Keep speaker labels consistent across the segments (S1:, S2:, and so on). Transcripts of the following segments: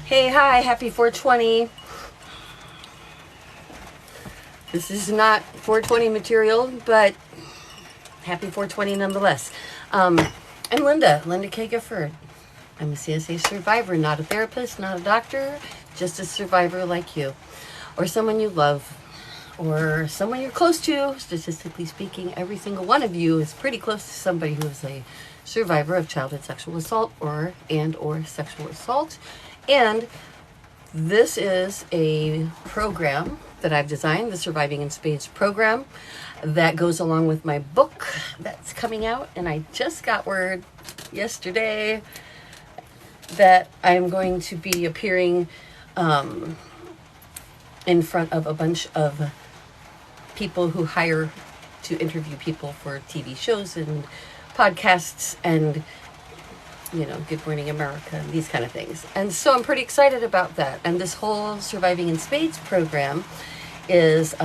S1: Hey, hi, happy 420. This is not 420 material, but happy 420 nonetheless. I'm Linda K. Gifford. I'm a CSA survivor, not a therapist, not a doctor, just a survivor like you, or someone you love, or someone you're close to. Statistically speaking, every single one of you is pretty close to somebody who is a survivor of childhood sexual assault or sexual assault. And this is a program that I've designed, the Surviving in Spades program, that goes along with my book that's coming out. And I just got word yesterday that I'm going to be appearing in front of a bunch of people who hire to interview people for TV shows and podcasts and, you know, Good Morning America and these kind of things. And so I'm pretty excited about that. And this whole Surviving in Spades program is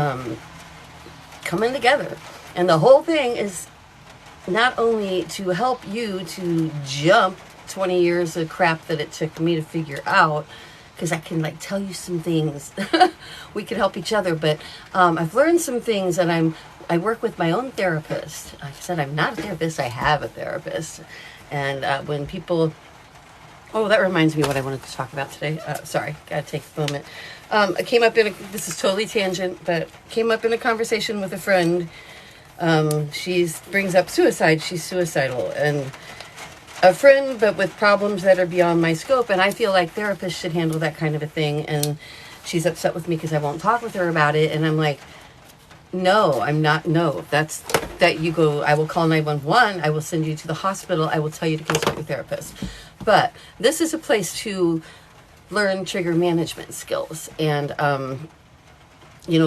S1: coming together. And the whole thing is not only to help you to jump 20 years of crap that it took me to figure out, because I can like tell you some things. We can help each other, but I've learned some things, and I work with my own therapist. Like I said, I'm not a therapist, I have a therapist. And when people, that reminds me what I wanted to talk about today. Sorry, gotta take a moment. I came up this is totally tangent, but came up in a conversation with a friend. She brings up suicide. She's suicidal, and a friend, but with problems that are beyond my scope. And I feel like therapists should handle that kind of a thing. And she's upset with me because I won't talk with her about it. And I'm like, no, I'm not. No, that's that you go. I will call 911. I will send you to the hospital. I will tell you to consult your therapist. But this is a place to learn trigger management skills. And,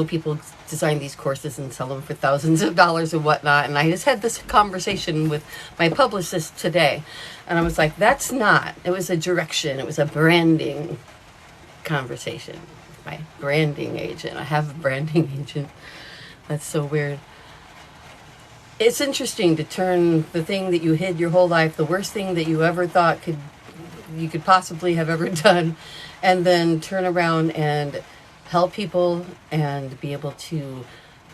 S1: people design these courses and sell them for thousands of dollars and whatnot. And I just had this conversation with my publicist today. And I was like, it was a direction. It was a branding conversation. My branding agent. I have a branding agent. That's so weird. It's interesting to turn the thing that you hid your whole life, the worst thing that you ever thought you could possibly have ever done, and then turn around and help people and be able to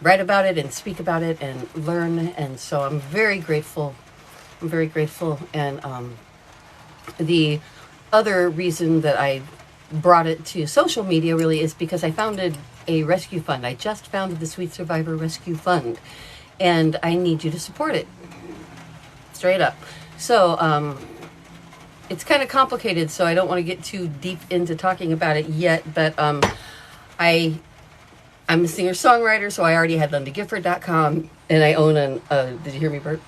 S1: write about it and speak about it and learn. And so I'm very grateful. And the other reason that I brought it to social media really is because I founded a rescue fund. I just founded the Sweet Survivor Rescue Fund, and I need you to support it. Straight up. So it's kind of complicated, so I don't want to get too deep into talking about it yet, but I'm a singer-songwriter, so I already had LindaGifford.com, and I own did you hear me, Bert?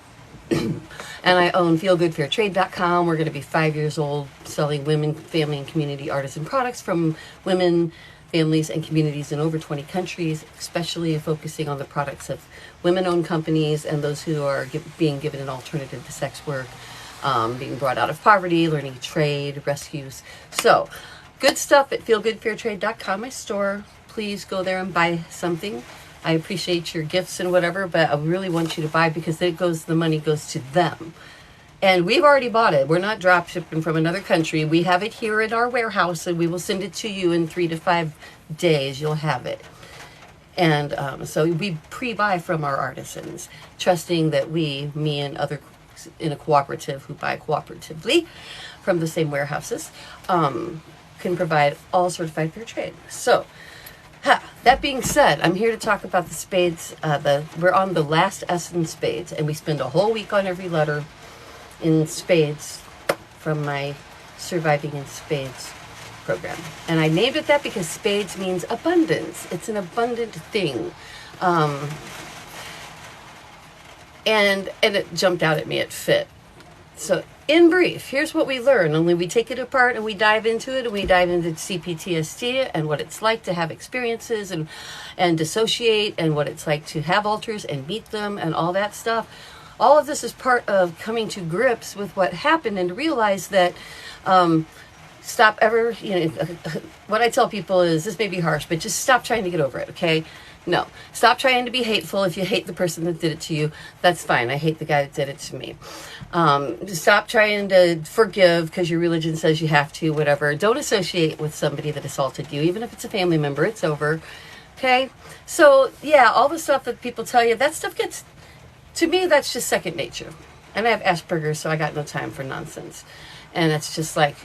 S1: And I own FeelGoodFairTrade.com. We're going to be 5 years old, selling women, family, and community artisan products from women, families, and communities in over 20 countries, especially focusing on the products of women-owned companies and those who are being given an alternative to sex work, being brought out of poverty, learning trade, rescues. So, good stuff at FeelGoodFairTrade.com, my store. Please go there and buy something. I appreciate your gifts and whatever, but I really want you to buy because the money goes to them. And we've already bought it. We're not drop shipping from another country. We have it here in our warehouse, and we will send it to you in 3 to 5 days. You'll have it. And so we pre-buy from our artisans, trusting that me and other in a cooperative who buy cooperatively from the same warehouses, can provide all certified fair trade. So, that being said, I'm here to talk about the spades. We're on the last S in spades, and we spend a whole week on every letter in spades from my Surviving in Spades program. And I named it that because spades means abundance. It's an abundant thing. And it jumped out at me. It fit. So, in brief, here's what we learn. Only we take it apart and we dive into it, and we dive into CPTSD and what it's like to have experiences and dissociate, and what it's like to have alters and meet them and all that stuff. All of this is part of coming to grips with what happened and to realize that stop ever, what I tell people is, this may be harsh, but just stop trying to get over it, okay? No. Stop trying to be hateful. If you hate the person that did it to you, that's fine. I hate the guy that did it to me. Stop trying to forgive because your religion says you have to, whatever. Don't associate with somebody that assaulted you, even if it's a family member. It's over. Okay? So, yeah, all the stuff that people tell you, that stuff gets, to me, that's just second nature. And I have Asperger's, so I got no time for nonsense. And it's just like,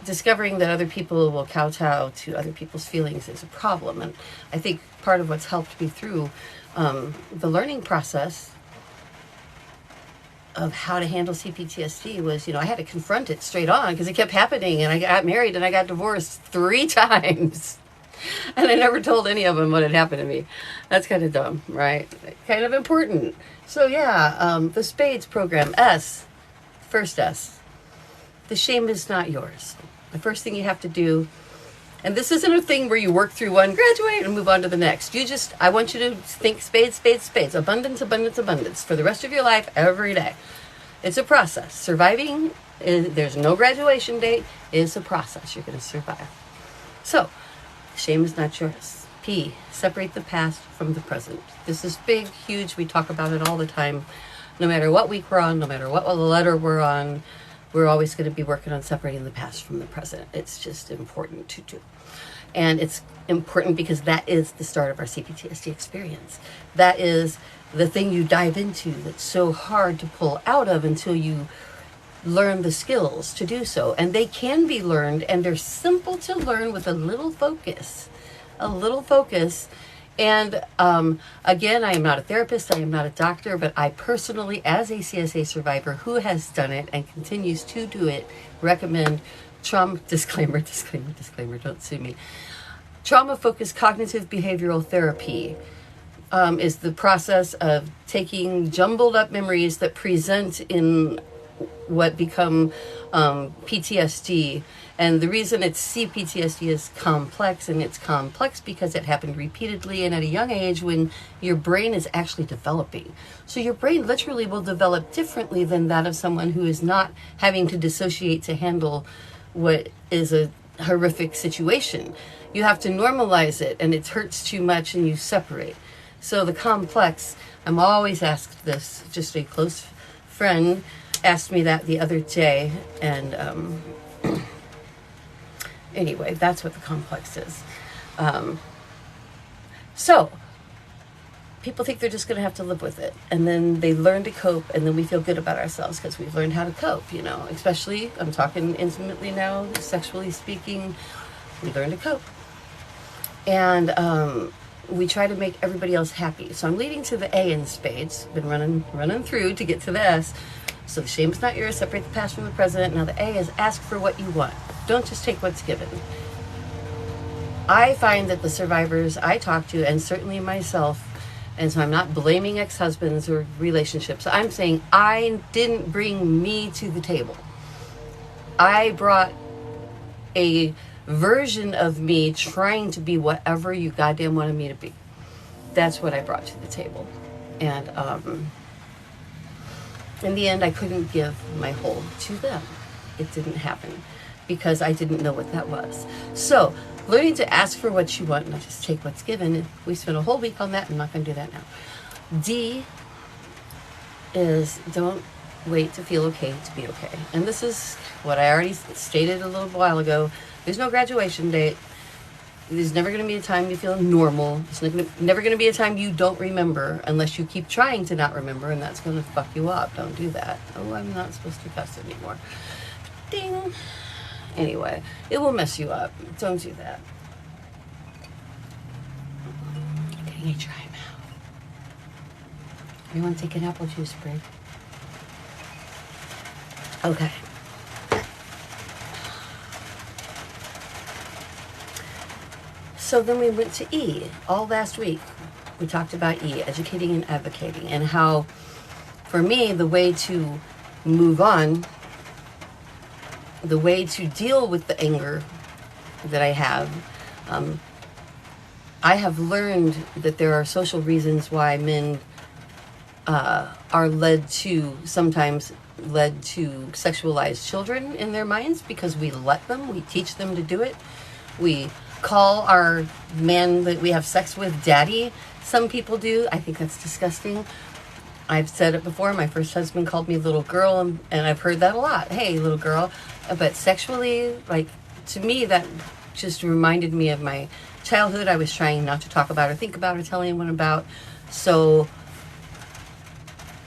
S1: discovering that other people will kowtow to other people's feelings is a problem. And I think part of what's helped me through the learning process of how to handle CPTSD was, I had to confront it straight on because it kept happening, and I got married and I got divorced 3 times. And I never told any of them what had happened to me. That's kind of dumb, right? Kind of important. So yeah, the Spades program, first S. The shame is not yours. The first thing you have to do, and this isn't a thing where you work through one, graduate, and move on to the next. I want you to think spades, spades, spades. Abundance, abundance, abundance for the rest of your life, every day. It's a process. Surviving, there's no graduation date. It's a process. You're going to survive. So, shame is not yours. P, separate the past from the present. This is big, huge. We talk about it all the time. No matter what week we're on, no matter what letter we're on, we're always going to be working on separating the past from the present. It's just important to do. And it's important because that is the start of our CPTSD experience. That is the thing you dive into that's so hard to pull out of until you learn the skills to do so. And they can be learned, and they're simple to learn with a little focus. A little focus. And again, I am not a therapist, I am not a doctor, but I personally, as a CSA survivor who has done it and continues to do it, recommend trauma, disclaimer, don't sue me. Trauma-focused cognitive behavioral therapy is the process of taking jumbled up memories that present in what become PTSD. And the reason it's CPTSD is complex, and it's complex because it happened repeatedly and at a young age when your brain is actually developing. So your brain literally will develop differently than that of someone who is not having to dissociate to handle what is a horrific situation. You have to normalize it, and it hurts too much, and you separate. So the complex, I'm always asked this, just a close friend asked me that the other day, and anyway, that's what the complex is. So, people think they're just going to have to live with it. And then they learn to cope, and then we feel good about ourselves because we've learned how to cope, Especially, I'm talking intimately now, sexually speaking, we learn to cope. And we try to make everybody else happy. So I'm leading to the A in spades. Been running through to get to the S. So the shame is not yours, separate the past from the present. Now the A is ask for what you want. Don't just take what's given. I find that the survivors I talk to, and certainly myself, and so I'm not blaming ex-husbands or relationships, I'm saying I didn't bring me to the table. I brought a version of me trying to be whatever you goddamn wanted me to be. That's what I brought to the table. And in the end, I couldn't give my whole to them. It didn't happen because I didn't know what that was. So, learning to ask for what you want, not just take what's given. We spent a whole week on that. I'm not going to do that now. D is don't wait to feel okay to be okay. And this is what I already stated a little while ago. There's no graduation date. There's never going to be a time you feel normal. There's never going to be a time you don't remember unless you keep trying to not remember, and that's going to fuck you up. Don't do that. Oh, I'm not supposed to cuss anymore. Ding. Anyway, it will mess you up. Don't do that. Getting a dry mouth. Everyone take an apple juice break. Okay. So then we went to E. All last week, we talked about E, educating and advocating, and how, for me, the way to move on, the way to deal with the anger that I have learned that there are social reasons why men are sometimes led to sexualize children in their minds because we let them, we teach them to do it. We call our man that we have sex with daddy. Some people do. I think that's disgusting. I've said it before. My first husband called me little girl, and I've heard that a lot. Hey, little girl. But sexually, like, to me, that just reminded me of my childhood. I was trying not to talk about or think about or tell anyone about. So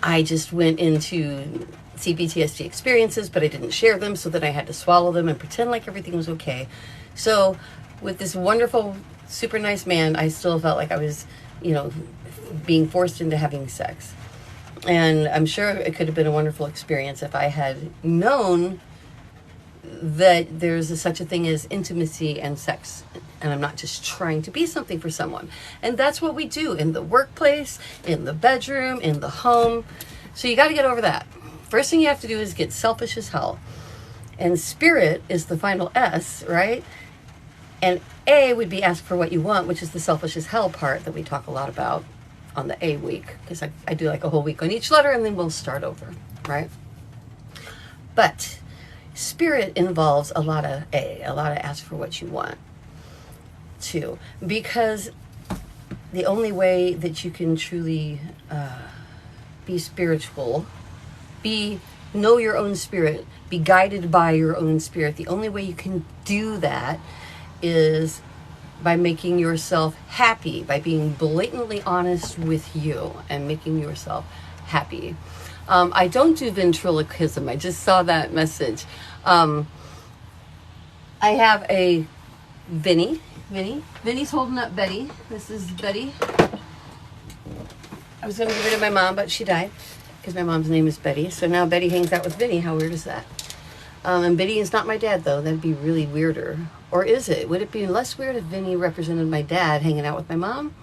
S1: I just went into CPTSD experiences, but I didn't share them, so that I had to swallow them and pretend like everything was okay. So with this wonderful, super nice man, I still felt like I was, being forced into having sex. And I'm sure it could have been a wonderful experience if I had known that there's such a thing as intimacy and sex. And I'm not just trying to be something for someone. And that's what we do in the workplace, in the bedroom, in the home. So you got to get over that. First thing you have to do is get selfish as hell. And spirit is the final S, right? And A would be ask for what you want, which is the selfish as hell part that we talk a lot about on the A week. Because I do like a whole week on each letter, and then we'll start over, right? But spirit involves a lot of A, a lot of ask for what you want, too. Because the only way that you can truly be spiritual, know your own spirit, be guided by your own spirit, the only way you can do that is by making yourself happy, by being blatantly honest with you and making yourself happy. I don't do ventriloquism. I just saw that message. I have a Vinny's holding up Betty. This is Betty. I was going to get rid of my mom, but she died because my mom's name is Betty. So now Betty hangs out with Vinny. How weird is that? And Vinny is not my dad, though. That'd be really weirder. Or is it? Would it be less weird if Vinny represented my dad hanging out with my mom?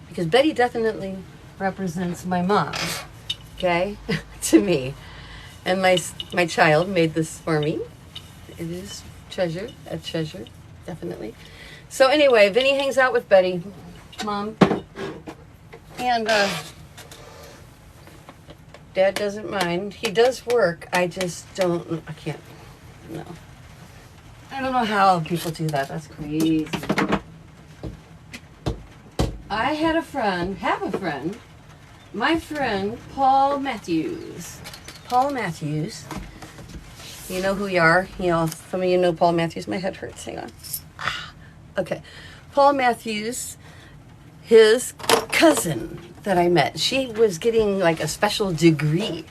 S1: Because Betty definitely represents my mom, okay, to me. And my child made this for me. It is a treasure, definitely. So anyway, Vinny hangs out with Betty, Mom. And Dad doesn't mind. He does work. I can't, no. I don't know how people do that. That's crazy. I have a friend, my friend, Paul Matthews. Paul Matthews. You know who you are. Some of you know Paul Matthews. My head hurts. Hang on. Okay. Paul Matthews, his cousin that I met, she was getting like a special degree.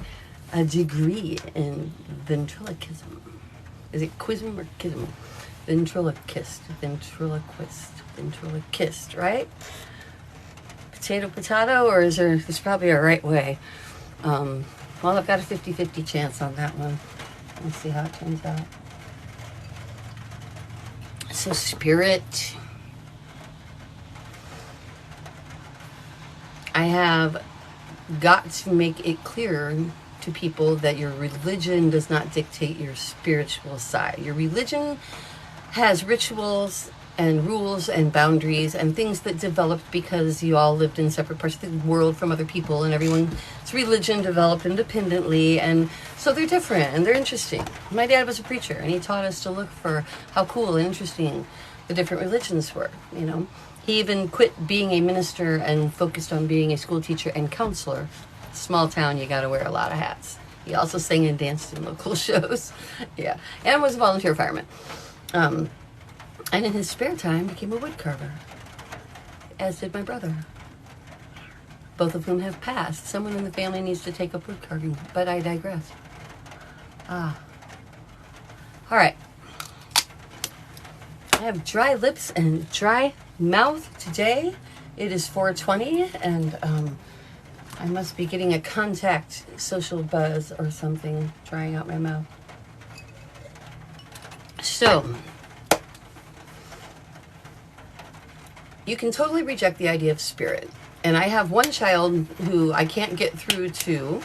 S1: A degree in ventriloquism. Is it quism or kism? Ventriloquist, right? Potato, or there's probably a right way. Well, I've got a 50-50 chance on that one. Let's see how it turns out. So spirit. I have got to make it clear to people that your religion does not dictate your spiritual side. Your religion has rituals and rules and boundaries and things that developed because you all lived in separate parts of the world from other people, and everyone's religion developed independently, and so they're different and they're interesting. My dad was a preacher, and he taught us to look for how cool and interesting the different religions were, He even quit being a minister and focused on being a school teacher and counselor. Small town, you got to wear a lot of hats. He also sang and danced in local shows. Yeah, and was a volunteer fireman. And in his spare time, became a wood carver, as did my brother. Both of whom have passed. Someone in the family needs to take up wood carving, but I digress. All right. I have dry lips and dry mouth today. It is 4:20, and I must be getting a contact social buzz or something, drying out my mouth. So, you can totally reject the idea of spirit. And I have one child who I can't get through to,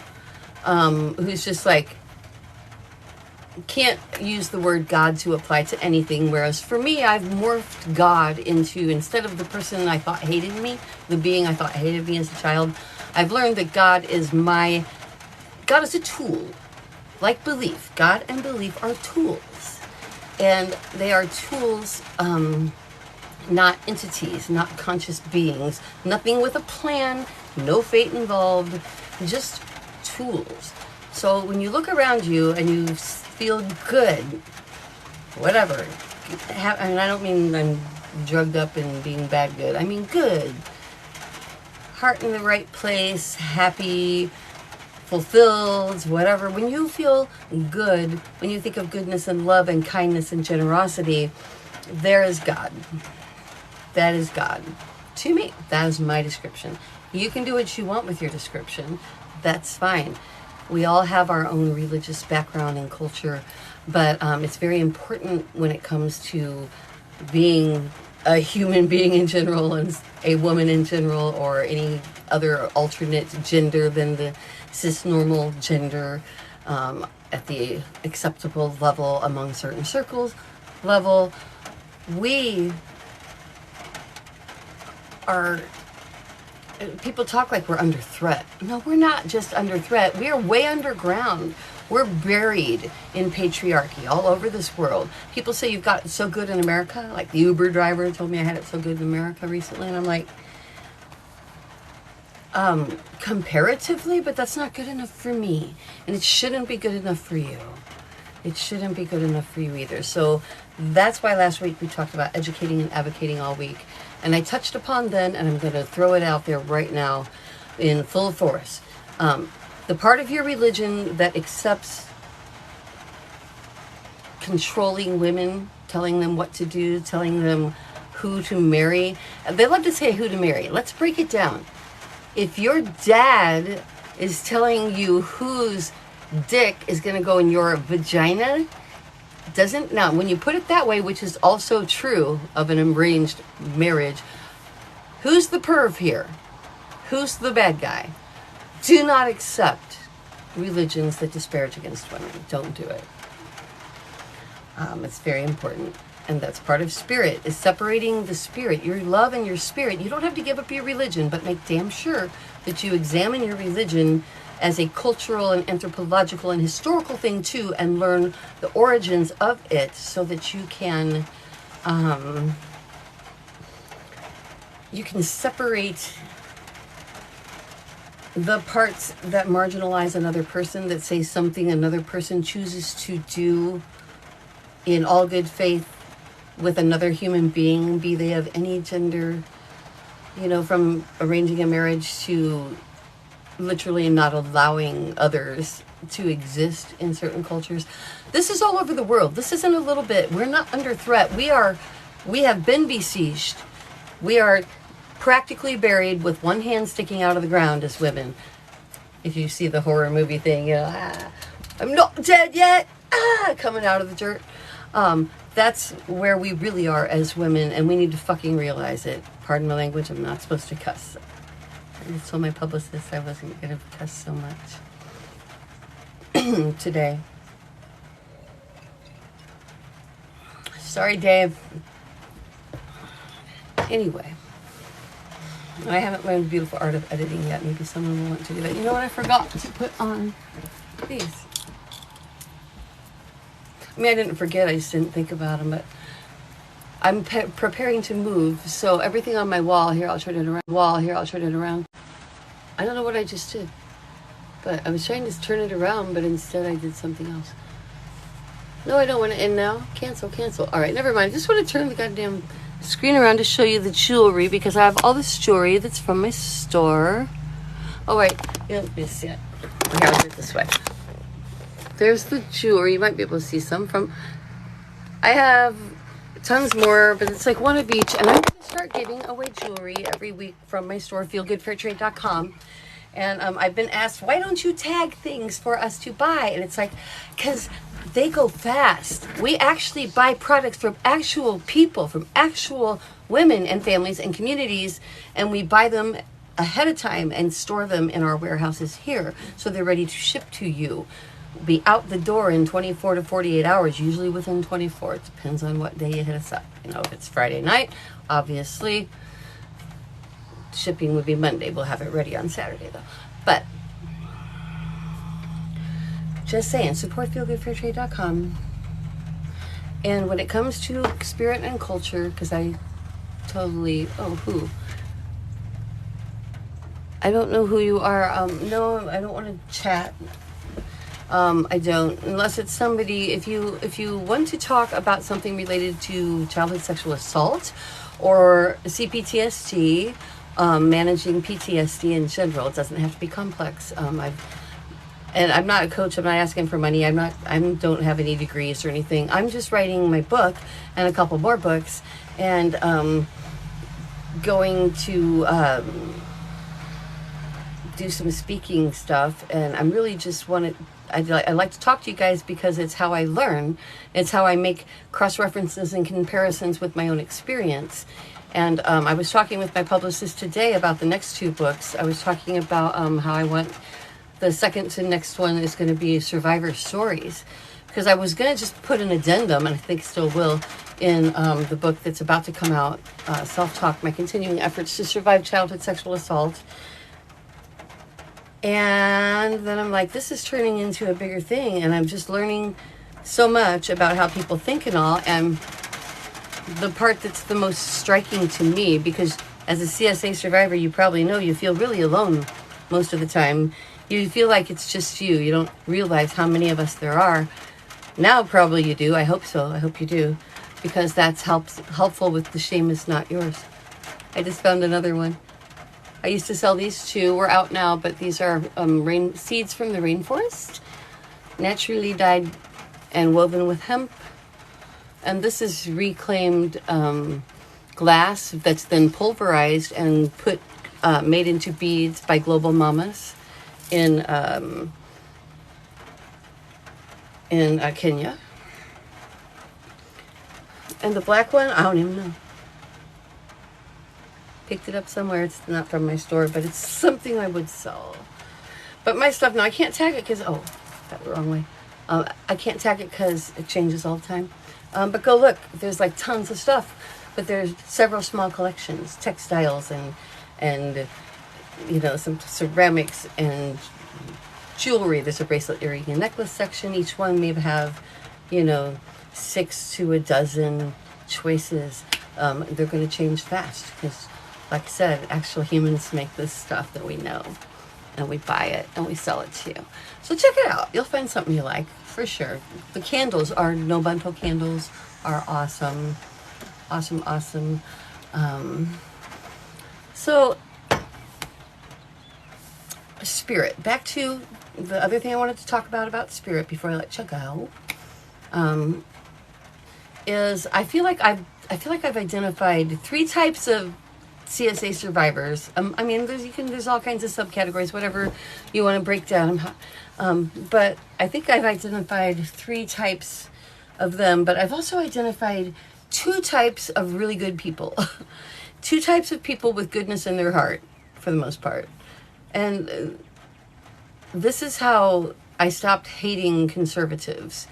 S1: who's just like, can't use the word God to apply to anything. Whereas for me, I've morphed God into, instead of the person I thought hated me, the being I thought hated me as a child, I've learned that God is a tool. Like belief. God and belief are tools. And they are tools not entities, not conscious beings, nothing with a plan, no fate involved, just tools. So when you look around you and you feel good, whatever, I don't mean I'm drugged up and being bad good, I mean good, heart in the right place, happy, fulfilled, whatever. When you feel good, when you think of goodness and love and kindness and generosity, there is God. That is God. To me, that is my description. You can do what you want with your description. That's fine. We all have our own religious background and culture, but it's very important when it comes to being a human being in general and a woman in general, or any other alternate gender than the cis-normal gender, at the acceptable level among certain circles level. We are, people talk like we're under threat. No, we're not just under threat. We are way underground. We're buried in patriarchy all over this world. People say you've got it so good in America. Like the Uber driver told me I had it so good in America recently. And I'm like, comparatively, but that's not good enough for me. And it shouldn't be good enough for you. It shouldn't be good enough for you either. So that's why last week we talked about educating and advocating all week. And I touched upon then, and I'm going to throw it out there right now in full force. The part of your religion that accepts controlling women, telling them what to do, telling them who to marry. They love to say who to marry. Let's break it down. If your dad is telling you whose dick is going to go in your vagina, now when you put it that way, which is also true of an arranged marriage, who's the perv here? Who's the bad guy? Do not accept religions that disparage against women. Don't do it. It's very important. And that's part of spirit, is separating the spirit, your love and your spirit. You don't have to give up your religion, but make damn sure that you examine your religion as a cultural and anthropological and historical thing too, and learn the origins of it so that you can separate the parts that marginalize another person, that say something another person chooses to do in all good faith with another human being, be they of any gender, from arranging a marriage to literally not allowing others to exist in certain cultures. This is all over the world. This isn't a little bit. We're not under threat. We have been besieged. We are practically buried with one hand sticking out of the ground as women. If you see the horror movie thing, I'm not dead yet, coming out of the dirt. That's where we really are as women, and we need to fucking realize it. Pardon my language, I'm not supposed to cuss. I told my publicist I wasn't going to cuss so much today. Sorry, Dave. Anyway, I haven't learned the beautiful art of editing yet. Maybe someone will want to do that. You know what I forgot to put on these? I mean, I didn't forget, I just didn't think about them, but I'm preparing to move, so everything on my wall, here, I'll turn it around. I don't know what I just did, but I was trying to turn it around, but instead I did something else. No, I don't want to end now. Cancel. All right, never mind. I just want to turn the goddamn screen around to show you the jewelry, because I have all this jewelry that's from my store. Oh, wait. Let me see it. Okay, I'll do it this way. There's the jewelry. You might be able to see some from... I have tons more, but it's like one of each. And I'm going to start giving away jewelry every week from my store, feelgoodfairtrade.com. And I've been asked, why don't you tag things for us to buy? And it's like, because they go fast. We actually buy products from actual people, from actual women and families and communities, and we buy them ahead of time and store them in our warehouses here, so they're ready to ship to you. Be out the door in 24 to 48 hours, usually within 24. It depends on what day you hit us up. If it's Friday night, obviously shipping would be Monday. We'll have it ready on Saturday though. But just saying, support feelgoodfairtrade.com. And when it comes to spirit and culture, because I totally. Oh, who? I don't know who you are. No, I don't want to chat. I don't, unless it's somebody. If you want to talk about something related to childhood sexual assault or CPTSD, managing PTSD in general, it doesn't have to be complex. And I'm not a coach. I'm not asking for money. I don't have any degrees or anything. I'm just writing my book and a couple more books, and going to do some speaking stuff. And I'm really just I like to talk to you guys because it's how I learn. It's how I make cross references and comparisons with my own experience. And I was talking with my publicist today about the next two books. I was talking about how I want the second to next one is going to be survivor stories, because I was going to just put an addendum, and I think still will, in the book that's about to come out, Self-Talk, My Continuing Efforts to Survive Childhood Sexual Assault. And then I'm like, this is turning into a bigger thing, and I'm just learning so much about how people think and all. And the part that's the most striking to me, because as a CSA survivor, you probably know you feel really alone most of the time. You feel like it's just you. You don't realize how many of us there are. Now probably you do. I hope so. I hope you do, because that's helpful with The Shame Is Not Yours. I just found another one. I used to sell these two. We're out now, but these are seeds from the rainforest, naturally dyed and woven with hemp. And this is reclaimed glass that's then pulverized and made into beads by Global Mamas in Kenya. And the black one, I don't even know. Picked it up somewhere. It's not from my store, but it's something I would sell. But my stuff, now I can't tag it because, got the wrong way. I can't tag it because it changes all the time. But go look, there's like tons of stuff, but there's several small collections, textiles and some ceramics and jewelry. There's a bracelet, earring, and necklace section. Each one may have, 6 to a dozen choices. They're going to change fast because, like I said, actual humans make this stuff that we know, and we buy it and we sell it to you. So check it out. You'll find something you like for sure. The candles no bunto candles are awesome. Awesome. So spirit. Back to the other thing I wanted to talk about spirit before I let you go. Is I feel like I've identified 3 types of CSA survivors. There's all kinds of subcategories, whatever you want to break down. But I think I've identified 3 types of them. But I've also identified 2 types of really good people. 2 types of people with goodness in their heart, for the most part. And this is how I stopped hating conservatives.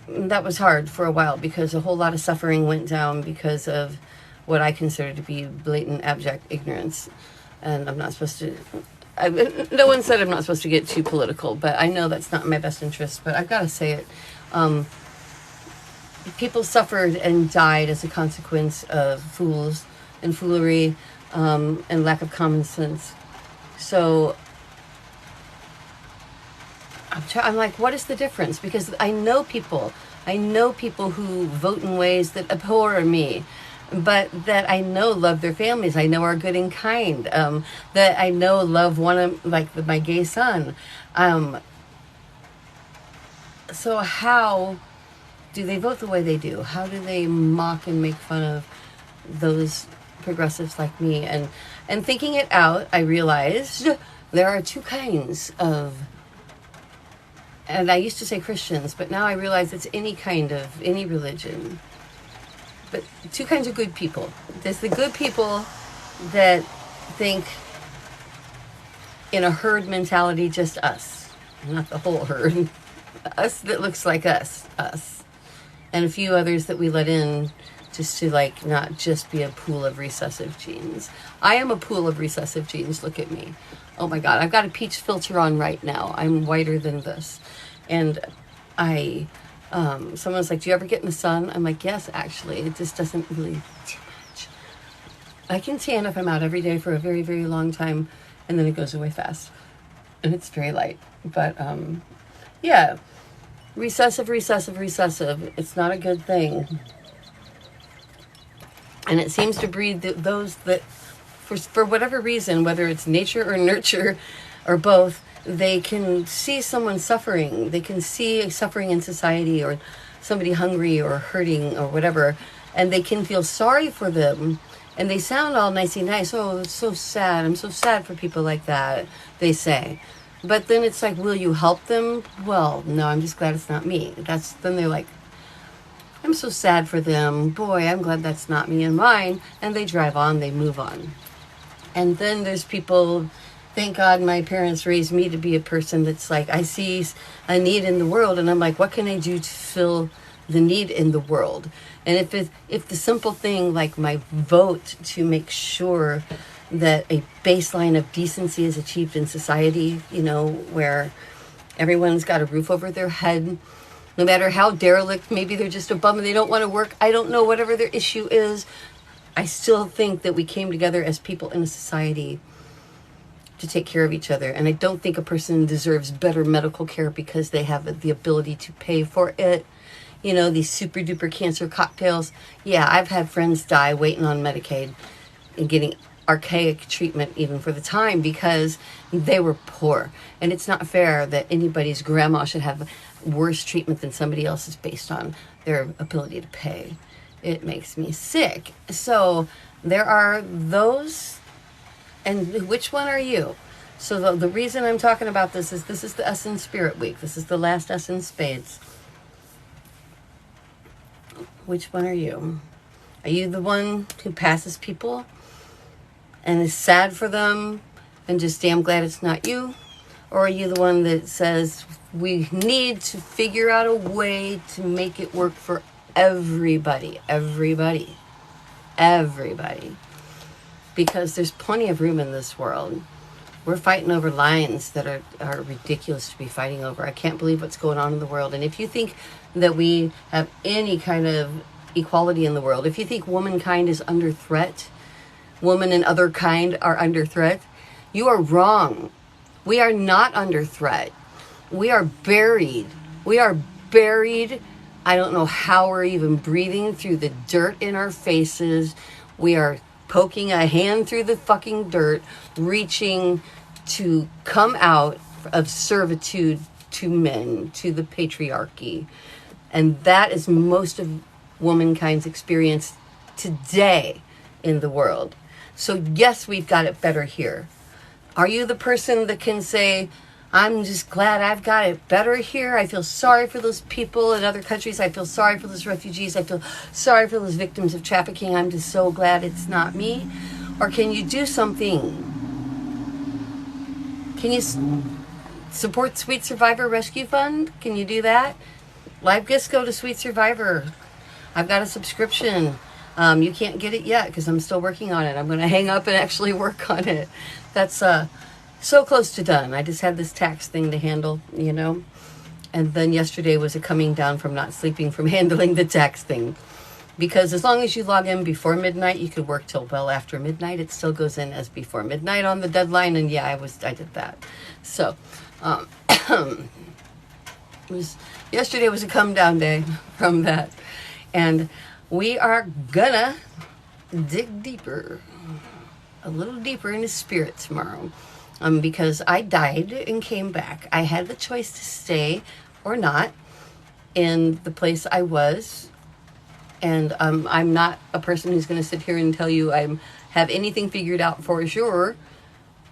S1: That was hard for a while because a whole lot of suffering went down because of what I consider to be blatant, abject ignorance. And I'm not supposed to... no one said I'm not supposed to get too political, but I know that's not in my best interest, but I've got to say it. People suffered and died as a consequence of fools and foolery and lack of common sense. So I'm like, what is the difference? Because I know people who vote in ways that abhor me, but that I know love their families. I know are good and kind. That I know love my gay son. So how do they vote the way they do? How do they mock and make fun of those progressives like me? And thinking it out, I realized there are 2 kinds of, and I used to say Christians, but now I realize it's any religion. But 2 kinds of good people. There's the good people that think in a herd mentality, just us, not the whole herd. Us that looks like us. And a few others that we let in just to not just be a pool of recessive genes. I am a pool of recessive genes. Look at me. Oh my God, I've got a peach filter on right now. I'm whiter than this. And I Someone's like, do you ever get in the sun? I'm like, yes, actually. It just doesn't really do much. I can tan if I'm out every day for a very, very long time, and then it goes away fast. And it's very light. But, yeah. Recessive. It's not a good thing. And it seems to breed those that, for whatever reason, whether it's nature or nurture or both, they can see someone suffering. They can see suffering in society, or somebody hungry or hurting or whatever, and they can feel sorry for them. And they sound all nicey nice. Oh, it's so sad. I'm so sad for people like that, they say. But then it's like, will you help them? Well, no, I'm just glad it's not me. Then they're like, I'm so sad for them. Boy, I'm glad that's not me and mine. And they drive on, they move on. And then there's people, thank God my parents raised me to be a person that's like, I see a need in the world, and I'm like, what can I do to fill the need in the world? And if the simple thing like my vote to make sure that a baseline of decency is achieved in society, where everyone's got a roof over their head, no matter how derelict, maybe they're just a bum and they don't want to work, I don't know, whatever their issue is, I still think that we came together as people in a society to take care of each other. And I don't think a person deserves better medical care because they have the ability to pay for it. These super duper cancer cocktails. Yeah, I've had friends die waiting on Medicaid and getting archaic treatment even for the time because they were poor. And it's not fair that anybody's grandma should have worse treatment than somebody else's based on their ability to pay. It makes me sick. So there are those, and which one are you? So the reason I'm talking about this is the S in Spirit Week. This is the last S in Spades. Which one are you? Are you the one who passes people and is sad for them and just damn glad it's not you? Or are you the one that says we need to figure out a way to make it work for everybody? Because there's plenty of room in this world. We're fighting over lines that are ridiculous to be fighting over. I can't believe what's going on in the world. And if you think that we have any kind of equality in the world, if you think womankind is under threat, woman and other kind are under threat, you are wrong. We are not under threat. We are buried. I don't know how we're even breathing through the dirt in our faces. We are poking a hand through the fucking dirt, reaching to come out of servitude to men, to the patriarchy. And that is most of womankind's experience today in the world. So yes, we've got it better here. Are you the person that can say, I'm just glad I've got it better here. I feel sorry for those people in other countries. I feel sorry for those refugees. I feel sorry for those victims of trafficking. I'm just so glad it's not me. Or can you do something? Can you support Sweet Survivor Rescue Fund? Can you do that? Live gifts go to Sweet Survivor. I've got a subscription. You can't get it yet because I'm still working on it. I'm going to hang up and actually work on it. That's so close to done. I just had this tax thing to handle, And then yesterday was a coming down from not sleeping from handling the tax thing. Because as long as you log in before midnight, you could work till well after midnight. It still goes in as before midnight on the deadline. And yeah, I did that. So, yesterday was a come down day from that. And we are gonna dig deeper, a little deeper into spirit tomorrow. Because I died and came back. I had the choice to stay or not in the place I was. And I'm not a person who's going to sit here and tell you I have anything figured out for sure.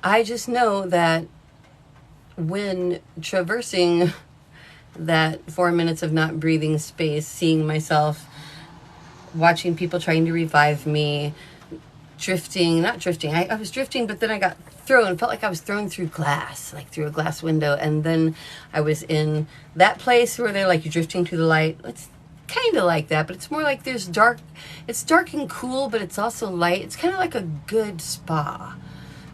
S1: I just know that when traversing that 4 minutes of not breathing space, seeing myself, watching people trying to revive me, not drifting. I was drifting, but then I got thrown, felt like I was thrown through glass, like through a glass window. And then I was in that place where they're like, you're drifting to the light. It's kind of like that, but it's more like there's dark. It's dark and cool, but it's also light. It's kind of like a good spa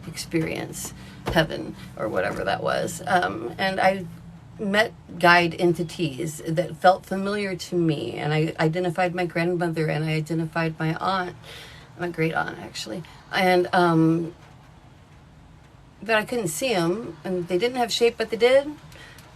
S1: experience, heaven or whatever that was. And I met guide entities that felt familiar to me, and I identified my grandmother, and I identified my aunt, my great aunt actually, and but I couldn't see them, and they didn't have shape, but they did.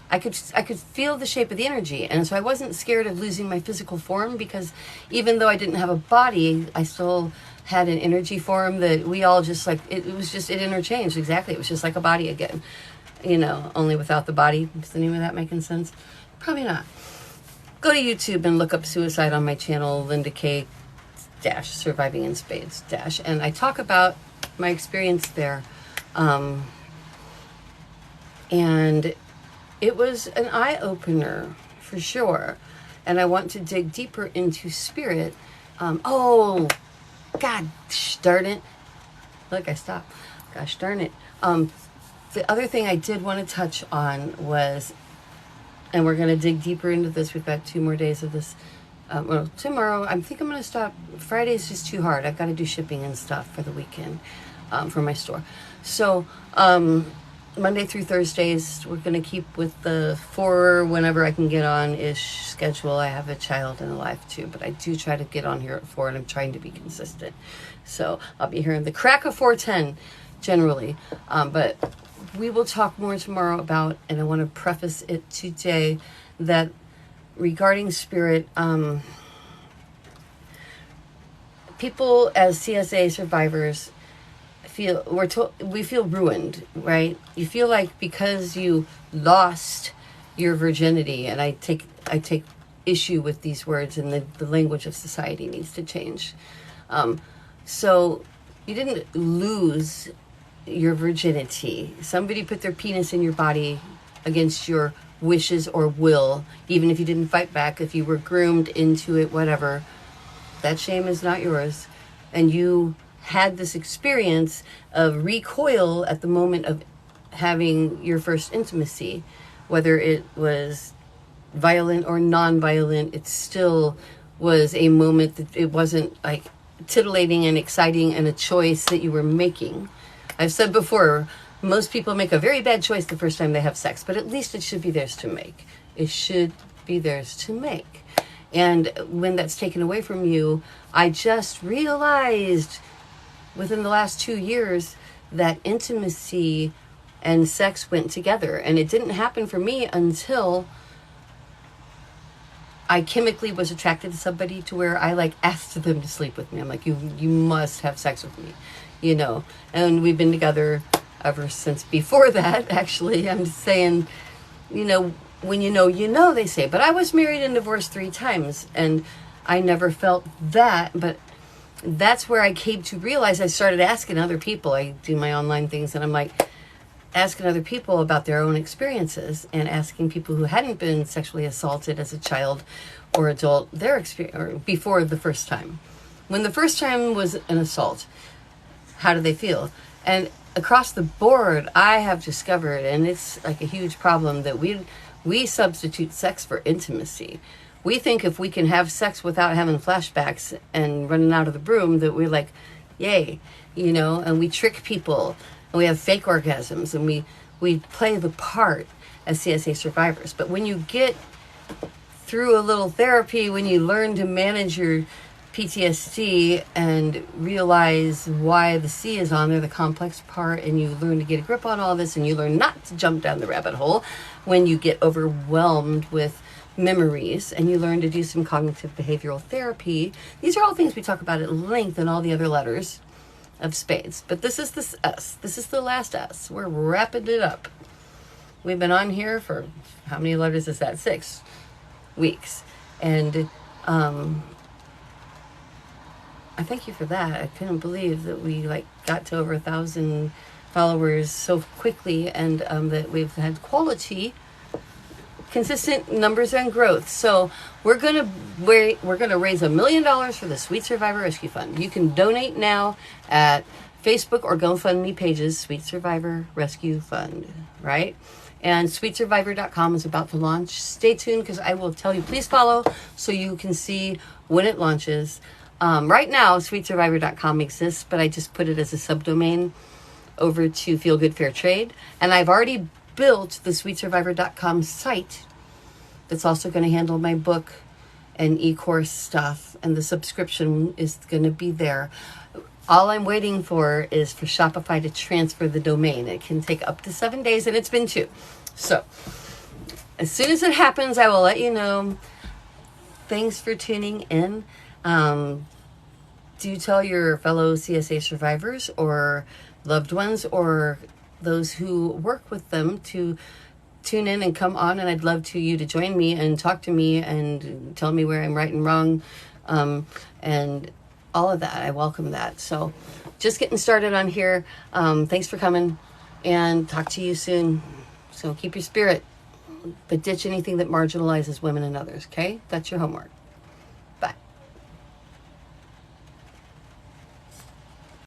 S1: I could feel the shape of the energy, and so I wasn't scared of losing my physical form, because even though I didn't have a body, I still had an energy form that we all just like. It interchanged exactly. It was just like a body again, only without the body. Is any of that making sense? Probably not. Go to YouTube and look up suicide on my channel, Linda K. Surviving in Spades and I talk about my experience there, and it was an eye-opener for sure, and I want to dig deeper into spirit. Oh, God darn it. Look, I stopped. Gosh darn it. The other thing I did want to touch on was, and we're going to dig deeper into this. We've got 2 more days of this. Well, tomorrow, I think I'm going to stop. Friday is just too hard. I've got to do shipping and stuff for the weekend for my store. So, Monday through Thursdays, we're going to keep with the 4 whenever I can get on-ish schedule. I have a child and a life too, but I do try to get on here at 4, and I'm trying to be consistent. So I'll be here in the crack of 4:10 generally. But we will talk more tomorrow about, and I want to preface it today, that regarding spirit, people as CSA survivors we feel ruined, right? You feel like because you lost your virginity, and I take issue with these words, and the language of society needs to change. So you didn't lose your virginity. Somebody put their penis in your body against your wishes or will, even if you didn't fight back, if you were groomed into it, whatever. That shame is not yours. And you had this experience of recoil at the moment of having your first intimacy, whether it was violent or non-violent. It still was a moment that it wasn't like titillating and exciting and a choice that you were making. I've said before, most people make a very bad choice the first time they have sex, but at least it should be theirs to make. It should be theirs to make. And when that's taken away from you, I just realized within the last 2 years that intimacy and sex went together. And it didn't happen for me until I chemically was attracted to somebody to where I asked them to sleep with me. I'm like, you must have sex with me, and we've been together ever since before that. Actually, I'm just saying, when they say, but I was married and divorced 3 times, and I never felt that. But that's where I came to realize. I started asking other people. I do my online things, and I'm like asking other people about their own experiences, and asking people who hadn't been sexually assaulted as a child or adult their experience, or before the first time. When the first time was an assault, how do they feel? And across the board, I have discovered, and it's like a huge problem, that we substitute sex for intimacy. We think if we can have sex without having flashbacks and running out of the room, that we're like, yay, and we trick people, and we have fake orgasms, and we play the part as CSA survivors. But when you get through a little therapy, when you learn to manage your PTSD and realize why the C is on there, the complex part, and you learn to get a grip on all this, and you learn not to jump down the rabbit hole when you get overwhelmed with memories, and you learn to do some cognitive behavioral therapy. These are all things we talk about at length in all the other letters of spades. But this is the S. This is the last S. We're wrapping it up. We've been on here for, how many letters is that? 6 weeks. And I thank you for that. I couldn't believe that we got to over 1,000 followers so quickly, and that we've had quality, consistent numbers and growth. So we're gonna raise $1 million for the Sweet Survivor Rescue Fund. You can donate now at Facebook or GoFundMe pages, Sweet Survivor Rescue Fund, right? And SweetSurvivor.com is about to launch. Stay tuned, because I will tell you. Please follow so you can see when it launches. Right now, SweetSurvivor.com exists, but I just put it as a subdomain over to Feel Good Fair Trade. And I've already built the sweetsurvivor.com site that's also going to handle my book and e-course stuff, and the subscription is going to be there. All I'm waiting for is for Shopify to transfer the domain. It can take up to 7 days, and it's been 2. So as soon as it happens, I will let you know. Thanks for tuning in. Do tell your fellow CSA survivors or loved ones or those who work with them to tune in and come on, and I'd love you to join me and talk to me and tell me where I'm right and wrong, and all of that. I welcome that. So just getting started on here. Thanks for coming, and talk to you soon. So keep your spirit, but ditch anything that marginalizes women and others, okay? That's your homework.